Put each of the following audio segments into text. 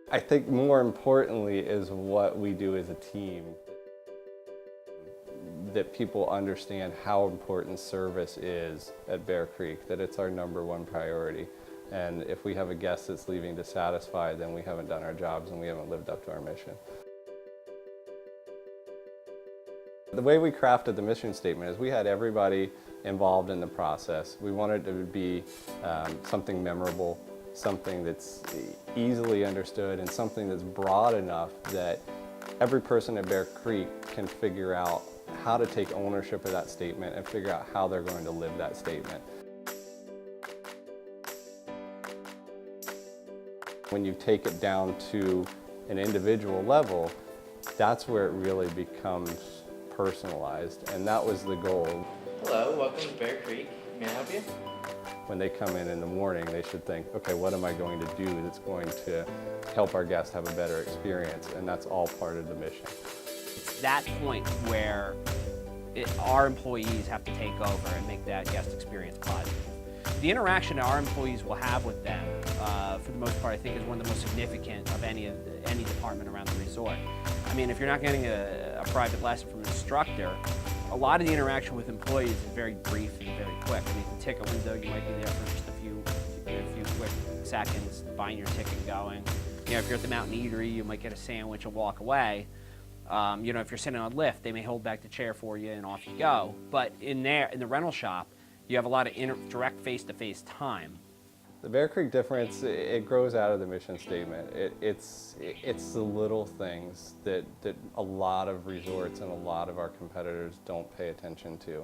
I think more importantly is what we do as a team. That people understand how important service is at Bear Creek, that it's our #1 priority. And if we have a guest that's leaving dissatisfied, then we haven't done our jobs and we haven't lived up to our mission. The way we crafted the mission statement is we had everybody involved in the process. We wanted it to be something memorable, something that's easily understood, and something that's broad enough that every person at Bear Creek can figure out how to take ownership of that statement and figure out how they're going to live that statement. When you take it down to an individual level, that's where it really becomes personalized, and that was the goal. Hello, welcome to Bear Creek. May I help you? When they come in the morning, they should think, okay, what am I going to do that's going to help our guests have a better experience? And that's all part of the mission. It's that point where our employees have to take over and make that guest experience positive. The interaction that our employees will have with them, for the most part, I think is one of the most significant of any department around the resort. I mean, if you're not getting a private lesson from an instructor, a lot of the interaction with employees is very brief and very quick. I mean, the ticket window, you might be there for just a few quick seconds, buying your ticket and going. You know, if you're at the Mountain Eatery, you might get a sandwich and walk away. You know, if you're sitting on Lyft, they may hold back the chair for you and off you go. But in the rental shop, you have a lot of direct face-to-face time. The Bear Creek difference, it grows out of the mission statement. It's the little things that a lot of resorts and a lot of our competitors don't pay attention to.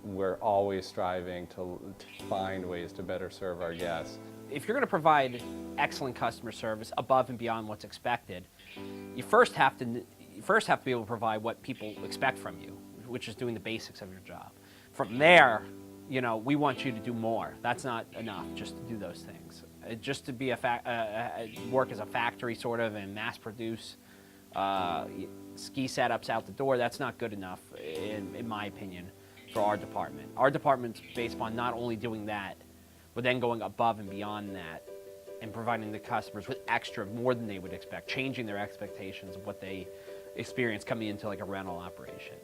We're always striving to find ways to better serve our guests. If you're going to provide excellent customer service above and beyond what's expected, you first have to be able to provide what people expect from you, which is doing the basics of your job. From there, you know, we want you to do more. That's not enough just to do those things. Just to be work as a factory sort of and mass produce ski setups out the door, that's not good enough in my opinion for our department. Our department's based upon not only doing that, but then going above and beyond that and providing the customers with extra, more than they would expect, changing their expectations of what they experience coming into like a rental operation.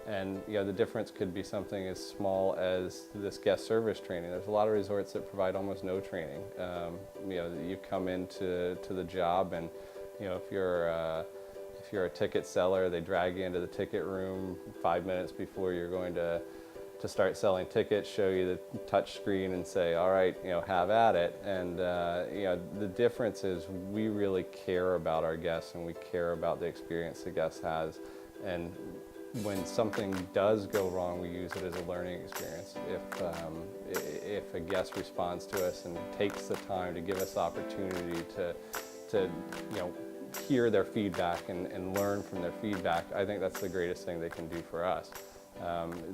And you know, the difference could be something as small as this guest service training. There's a lot of resorts that provide almost no training. You know, you come into the job, and you know, if you're a ticket seller, they drag you into the ticket room 5 minutes before you're going to start selling tickets, show you the touch screen and say, all right, you know, have at it. And you know, the difference is we really care about our guests and we care about the experience the guest has. And when something does go wrong, we use it as a learning experience. If a guest responds to us and takes the time to give us the opportunity to you know, hear their feedback and learn from their feedback, I think that's the greatest thing they can do for us.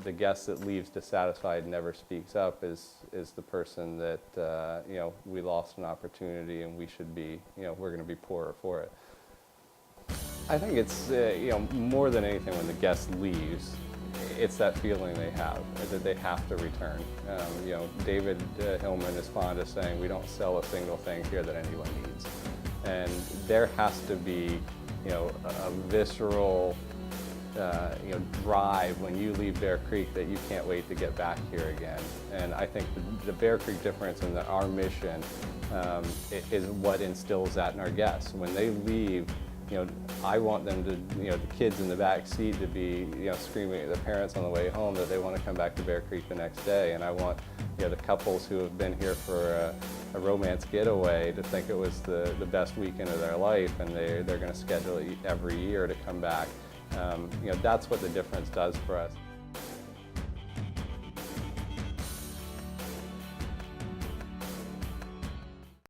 The guest that leaves dissatisfied and never speaks up is the person that you know, we lost an opportunity and we should be, you know, we're going to be poorer for it. I think it's you know, more than anything when the guest leaves, it's that feeling they have that they have to return. You know, David Hillman is fond of saying we don't sell a single thing here that anyone needs, and there has to be, you know, a visceral you know, drive when you leave Bear Creek that you can't wait to get back here again. And I think the Bear Creek difference and our mission is what instills that in our guests. When they leave, you know, I want them to, you know, the kids in the back seat to be, you know, screaming at their parents on the way home that they want to come back to Bear Creek the next day. And I want, you know, the couples who have been here for a romance getaway to think it was the best weekend of their life, and they're going to schedule it every year to come back. You know, that's what the difference does for us.